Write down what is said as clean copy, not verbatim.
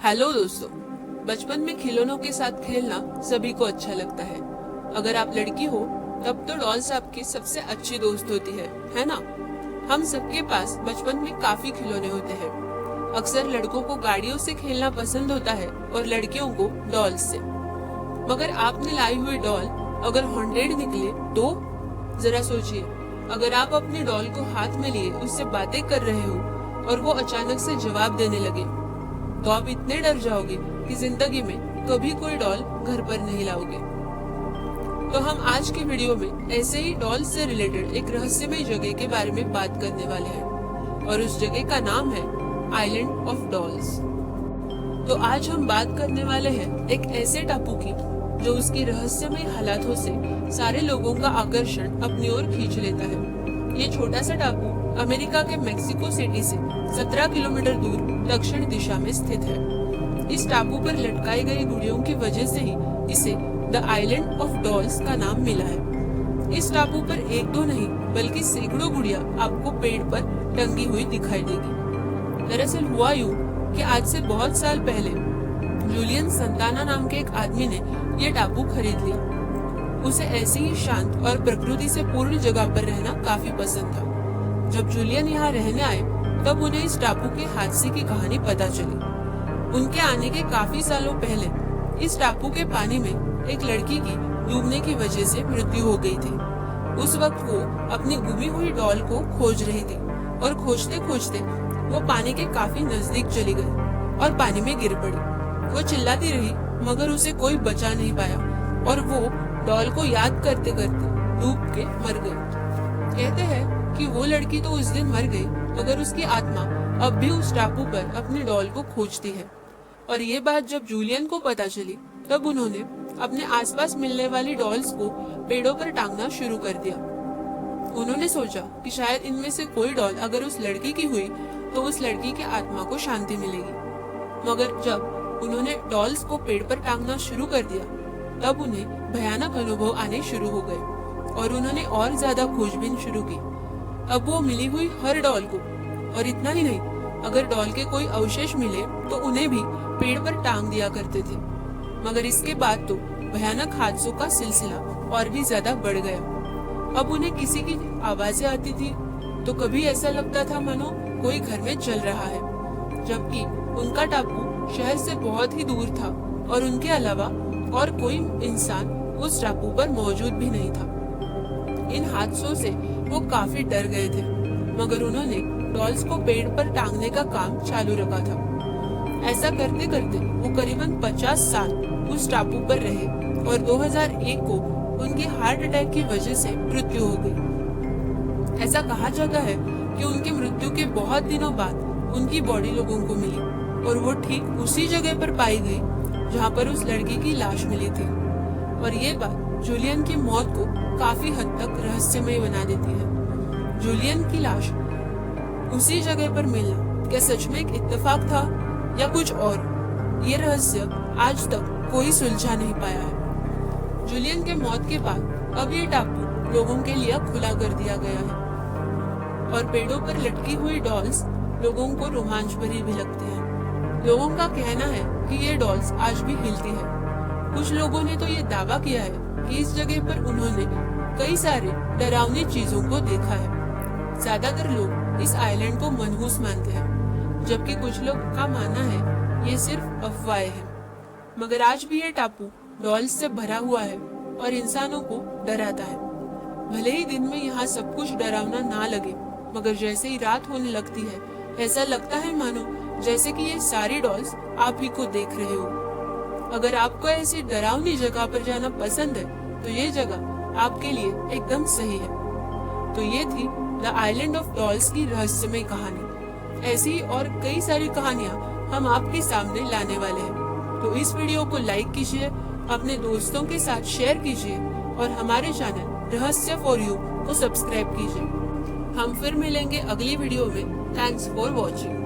Hello दोस्तों, बचपन में खिलौनों के साथ खेलना सभी को अच्छा लगता है। अगर आप लड़की हो तब तो डॉल्स आपकी सबसे अच्छी दोस्त होती है ना? हम सबके पास बचपन में काफी खिलौने होते हैं। अक्सर लड़कों को गाड़ियों से खेलना पसंद होता है और लड़कियों को डॉल्स से। मगर आपने लाई हुई डॉल अगर हॉन्टेड निकले तो जरा सोचिए, अगर आप अपनी डॉल को हाथ में लिए उससे बातें कर रहे हो और वो अचानक से जवाब देने लगे, तो आप इतने डर जाओगे कि जिंदगी में कभी कोई डॉल घर पर नहीं लाओगे। तो हम आज की वीडियो में ऐसे ही डॉल से रिलेटेड एक रहस्यमय जगह के बारे में बात करने वाले हैं और उस जगह का नाम है आइलैंड ऑफ डॉल्स। तो आज हम बात करने वाले हैं एक ऐसे टापू की जो उसकी रहस्यमय हालातों से सारे लोगों का आकर्षण अपनी ओर खींच लेता है। ये छोटा सा टापू अमेरिका के मेक्सिको सिटी से 17 किलोमीटर दूर दक्षिण दिशा में स्थित है। इस टापू पर लटकाई गई गुड़ियों की वजह से ही इसे द आइलैंड ऑफ डॉल्स का नाम मिला है। इस टापू पर एक दो नहीं बल्कि सैकड़ों गुड़िया आपको पेड़ पर टंगी हुई दिखाई देगी। दरअसल हुआ यूं कि आज से बहुत साल पहले जूलियन संताना नाम के एक आदमी ने ये टापू खरीद लिया। उसे ऐसी ही शांत और प्रकृति से पूर्ण जगह पर रहना काफी पसंद था। जब जूलियन यहाँ रहने आए तब उन्हें इस टापू के हादसे की कहानी पता चली। उनके आने के काफी सालों पहले इस टापू के पानी में एक लड़की की डूबने की वजह से मृत्यु हो गई थी। उस वक्त वो अपनी गुमी हुई डॉल को खोज रही थी और खोजते खोजते वो पानी के काफी नजदीक चली गई और पानी में गिर पड़ी। वो चिल्लाती रही मगर उसे कोई बचा नहीं पाया और वो डॉल को याद करते करते डूब के मर गई। कहते हैं कि वो लड़की तो उस दिन मर गई मगर उसकी आत्मा अब भी उस टापू पर अपनी डॉल को खोजती है। और ये बात जब जूलियन को पता चली तब उन्होंने अपने आसपास मिलने वाली डॉल्स को पेड़ों पर टांगना शुरू कर दिया। उन्होंने सोचा कि शायद इनमें से कोई डॉल अगर उस लड़की की हुई तो उस लड़की की आत्मा को शांति मिलेगी। मगर जब उन्होंने डॉल्स को पेड़ पर टांगना शुरू कर दिया तब उन्हें भयानक अनुभव आने शुरू हो गए और उन्होंने और ज्यादा खोजबीन शुरू की। अब वो मिली हुई हर डॉल को, और इतना ही नहीं, अगर डॉल के कोई अवशेष मिले तो उन्हें भी पेड़ पर टांग दिया करते थे। मगर इसके बाद तो भयानक हादसों का सिलसिला और भी ज्यादा बढ़ गया। अब उन्हें किसी की आवाजें आती थी तो कभी ऐसा लगता था मानो कोई घर में चल रहा है, जबकि उनका टापू शहर से बहुत ही दूर था और उनके अलावा और कोई इंसान उस टापू पर मौजूद भी नहीं था। इन हादसों से वो काफी डर गए थे मगर उन्होंने डॉल्स को पेड़ पर टांगने का काम चालू रखा था। ऐसा करते करते वो करीबन 50 साल उस टापू पर रहे और 2001 को उनकी हार्ट अटैक की वजह से मृत्यु हो गई। ऐसा कहा जाता है कि उनकी मृत्यु के बहुत दिनों बाद उनकी बॉडी लोगों को मिली और वो ठीक उसी जगह पर पाई गई जहाँ पर उस लड़की की लाश मिली थी। और ये बात जूलियन की मौत को काफी हद तक रहस्यमय बना देती है। जूलियन की लाश उसी जगह पर मिलना क्या सच में एक इत्तेफाक था या कुछ और? ये रहस्य आज तक कोई सुलझा नहीं पाया है। जूलियन के मौत के बाद अब ये टापू लोगों के लिए खुला कर दिया गया है और पेड़ों पर लटकी हुई डॉल्स लोगों को रोमांच भरी भी लगती हैं। लोगों का कहना है कि ये डॉल्स आज भी हिलती है। कुछ लोगों ने तो ये दावा किया है कि इस जगह पर उन्होंने कई सारे डरावनी चीजों को देखा है। ज्यादातर लोग इस आइलैंड को मनहूस मानते हैं, जबकि कुछ लोग का मानना है ये सिर्फ अफवाहें हैं। मगर आज भी ये टापू डॉल्स से भरा हुआ है और इंसानों को डराता है। भले ही दिन में यहाँ सब कुछ डरावना ना लगे मगर जैसे ही रात होने लगती है ऐसा लगता है मानो जैसे कि ये सारी डॉल्स आप ही को देख रहे हो। अगर आपको ऐसी डरावनी जगह पर जाना पसंद है तो ये जगह आपके लिए एकदम सही है। तो ये थी द आइलैंड ऑफ डॉल्स की रहस्यमय कहानी। ऐसी और कई सारी कहानियाँ हम आपके सामने लाने वाले हैं। तो इस वीडियो को लाइक कीजिए, अपने दोस्तों के साथ शेयर कीजिए और हमारे चैनल रहस्य फॉर यू को सब्सक्राइब कीजिए। हम फिर मिलेंगे अगली वीडियो में। Thanks for watching.